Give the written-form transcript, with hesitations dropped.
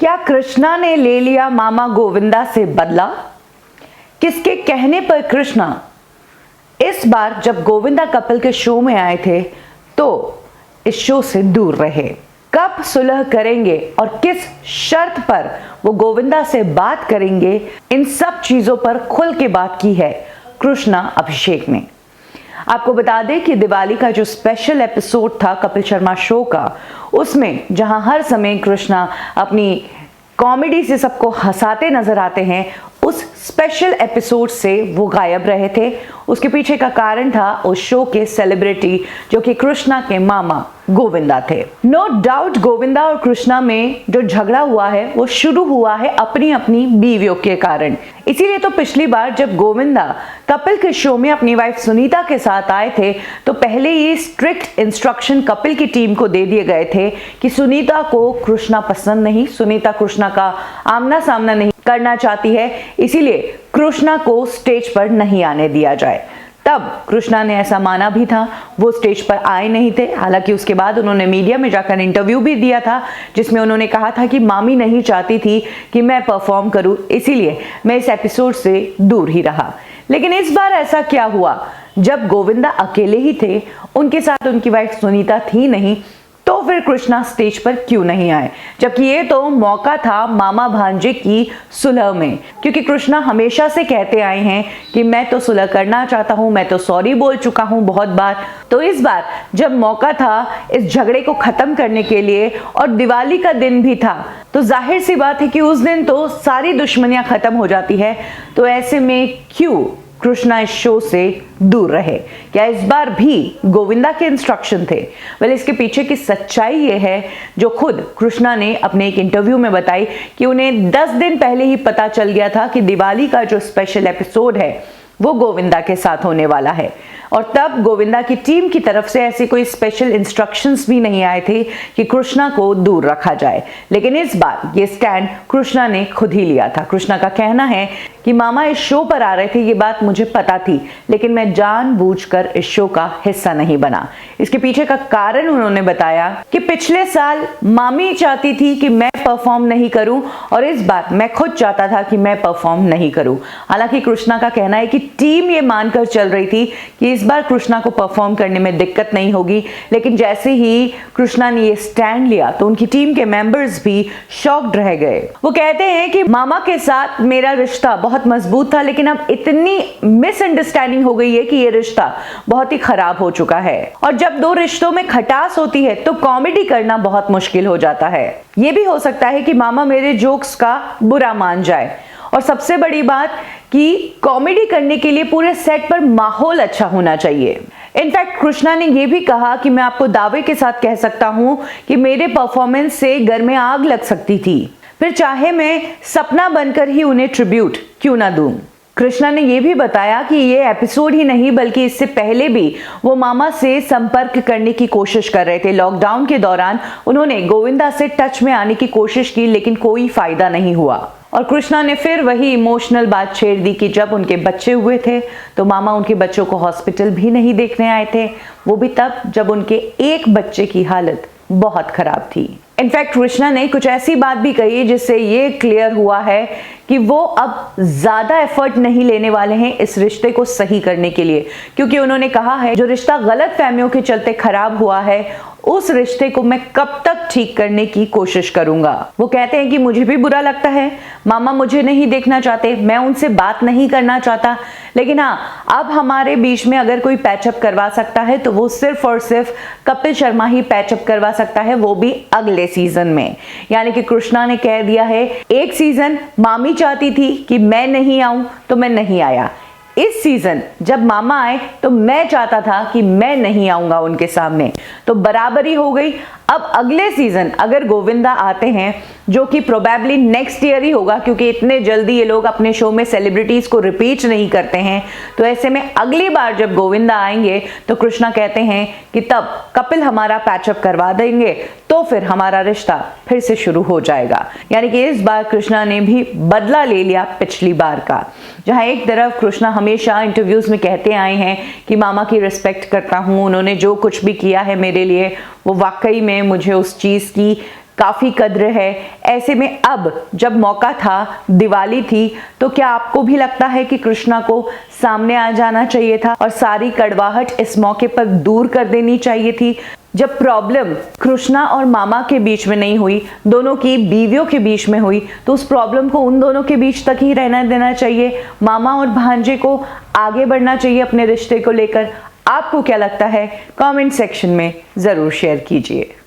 क्या कृष्णा ने ले लिया मामा गोविंदा से बदला? किसके कहने पर कृष्णा इस बार जब गोविंदा कपिल के शो में आए थे तो इस शो से दूर रहे? कब सुलह करेंगे और किस शर्त पर वो गोविंदा से बात करेंगे, इन सब चीजों पर खुल के बात की है कृष्णा अभिषेक ने। आपको बता दें कि दिवाली का जो स्पेशल एपिसोड था कपिल शर्मा शो का, उसमें जहां हर समय कृष्णा अपनी कॉमेडी से सबको हंसाते नजर आते हैं, उस स्पेशल एपिसोड से वो गायब रहे थे। उसके पीछे का कारण था उस शो के सेलिब्रिटी जो कि कृष्णा के मामा गोविंदा थे। नो डाउट गोविंदा और कृष्णा में जो झगड़ा हुआ है वो शुरू हुआ है अपनी अपनी बीवियों के कारण। इसीलिए तो पिछली बार जब गोविंदा कपिल के शो में अपनी वाइफ सुनीता के साथ आए थे तो पहले ही स्ट्रिक्ट इंस्ट्रक्शन कपिल की टीम को दे दिए गए थे कि सुनीता को कृष्णा पसंद नहीं, सुनीता कृष्णा का आमना सामना नहीं करना चाहती है, इसीलिए कृष्णा को स्टेज पर नहीं आने दिया जाए। तब कृष्णा ने ऐसा माना भी था, वो स्टेज पर आए नहीं थे। हालांकि उसके बाद उन्होंने मीडिया में जाकर इंटरव्यू भी दिया था जिसमें उन्होंने कहा था कि मामी नहीं चाहती थी कि मैं परफॉर्म करूं, इसीलिए मैं इस एपिसोड से दूर ही रहा। लेकिन इस बार ऐसा क्या हुआ, जब गोविंदा अकेले ही थे, उनके साथ उनकी वाइफ सुनीता थी नहीं, तो फिर कृष्णा स्टेज पर क्यों नहीं आए? जबकि ये तो मौका था मामा भांजे की सुलह में, क्योंकि कृष्णा हमेशा से कहते आए हैं कि मैं तो सुलह करना चाहता हूं, मैं तो सॉरी बोल चुका हूं बहुत बार। तो इस बार जब मौका था इस झगड़े को खत्म करने के लिए और दिवाली का दिन भी था, तो जाहिर सी बात है कि उस दिन तो सारी दुश्मनियां खत्म हो जाती है। तो ऐसे में क्यों कृष्णा इस शो से दूर रहे? क्या इस बार भी गोविंदा के इंस्ट्रक्शन थे? वेल, इसके पीछे की सच्चाई ये है जो खुद कृष्णा ने अपने एक इंटरव्यू में बताई कि उन्हें 10 दिन पहले ही पता चल गया था कि दिवाली का जो स्पेशल एपिसोड है वो गोविंदा के साथ होने वाला है, और तब गोविंदा की टीम की तरफ से ऐसे कोई स्पेशल इंस्ट्रक्शंस भी नहीं आए थे कि कृष्णा को दूर रखा जाए। लेकिन इस बार ये स्टैंड कृष्णा ने खुद ही लिया था। कृष्णा का कहना है कि मामा इस शो पर आ रहे थे, ये बात मुझे पता थी, लेकिन मैं जानबूझकर इस शो का हिस्सा नहीं बना। इसके पीछे का कारण उन्होंने बताया कि पिछले साल मामी चाहती थी कि मैं परफॉर्म नहीं करूं और इस बार मैं खुद चाहता था कि मैं परफॉर्म नहीं करूं। हालांकि कृष्णा का कहना है कि टीम ये मानकर चल रही थी कि इस बार कृष्णा को परफॉर्म करने में दिक्कत नहीं होगी, लेकिन जैसे ही कृष्णा ने ये स्टैंड लिया तो उनकी टीम के मेंबर्स भी शॉक्ड रह गए। वो कहते हैं कि मामा के साथ मेरा रिश्ता बहुत मजबूत था, लेकिन अब इतनी मिसअंडरस्टैंडिंग हो गई है कि ये रिश्ता बहुत ही खराब हो चुका है, और जब दो रिश्तों में खटास होती है तो कॉमेडी करना बहुत मुश्किल हो जाता है। ये भी हो सकता है कि मामा मेरे जोक्स का बुरा मान जाए, और सबसे बड़ी बात कि कॉमेडी करने के लिए पूरे सेट पर माहौल अच्छा होना चाहिए। इनफैक्ट कृष्णा ने यह भी कहा कि मैं आपको दावे के साथ कह सकता हूं कि मेरे परफॉर्मेंस से घर में आग लग सकती थी, फिर चाहे मैं सपना बनकर ही उन्हें ट्रिब्यूट क्यों ना दूं। कृष्णा ने यह भी बताया कि ये एपिसोड ही नहीं बल्कि इससे पहले भी वो मामा से संपर्क करने की कोशिश कर रहे थे। लॉकडाउन के दौरान उन्होंने गोविंदा से टच में आने की कोशिश की, लेकिन कोई फायदा नहीं हुआ। और कृष्णा ने फिर वही इमोशनल बात छेड़ दी कि जब उनके बच्चे हुए थे तो मामा उनके बच्चों को हॉस्पिटल भी नहीं देखने आए थे, वो भी तब जब उनके एक बच्चे की हालत बहुत खराब थी। इनफैक्ट कृष्णा ने कुछ ऐसी बात भी कही जिससे ये क्लियर हुआ है कि वो अब ज्यादा एफर्ट नहीं लेने वाले हैं इस रिश्ते को सही करने के लिए, क्योंकि उन्होंने कहा है जो रिश्ता गलत फहमियों के चलते खराब हुआ है उस रिश्ते को मैं कब तक ठीक करने की कोशिश करूंगा। वो कहते हैं कि मुझे भी बुरा लगता है, मामा मुझे नहीं देखना चाहते, मैं उनसे बात नहीं करना चाहता, लेकिन हाँ, अब हमारे बीच में अगर कोई पैचअप करवा सकता है तो वो सिर्फ और सिर्फ कपिल शर्मा ही पैचअप करवा सकता है, वो भी अगले सीजन में। यानी कि कृष्णा ने कह दिया है, एक सीजन मामी चाहती थी कि मैं नहीं आऊं तो मैं नहीं आया, इस सीजन जब मामा आए तो मैं चाहता था कि मैं नहीं आऊंगा उनके सामने, तो बराबरी हो गई। अब अगले सीजन अगर गोविंदा आते हैं, जो कि प्रोबेबली नेक्स्ट ईयर ही होगा, क्योंकि इतने जल्दी ये लोग अपने शो में सेलिब्रिटीज को रिपीट नहीं करते हैं, तो ऐसे में अगली बार जब गोविंदा आएंगे तो कृष्णा कहते हैं कि तब कपिल हमारा पैचअप करवा देंगे, तो फिर हमारा रिश्ता फिर से शुरू हो जाएगा। यानी कि इस बार कृष्णा ने भी बदला ले लिया पिछली बार का। जहां एक तरफ कृष्णा हमेशा इंटरव्यूज में कहते आए हैं कि मामा की रिस्पेक्ट करता हूं, उन्होंने जो कुछ भी किया है मेरे लिए वो वाकई में मुझे उस चीज की काफ़ी कद्र है। ऐसे में अब जब मौका था, दिवाली थी, तो क्या आपको भी लगता है कि कृष्णा को सामने आ जाना चाहिए था और सारी कड़वाहट इस मौके पर दूर कर देनी चाहिए थी? जब प्रॉब्लम कृष्णा और मामा के बीच में नहीं हुई, दोनों की बीवियों के बीच में हुई, तो उस प्रॉब्लम को उन दोनों के बीच तक ही रहना देना चाहिए। मामा और भांजे को आगे बढ़ना चाहिए अपने रिश्ते को लेकर। आपको क्या लगता है? कमेंट सेक्शन में ज़रूर शेयर कीजिए।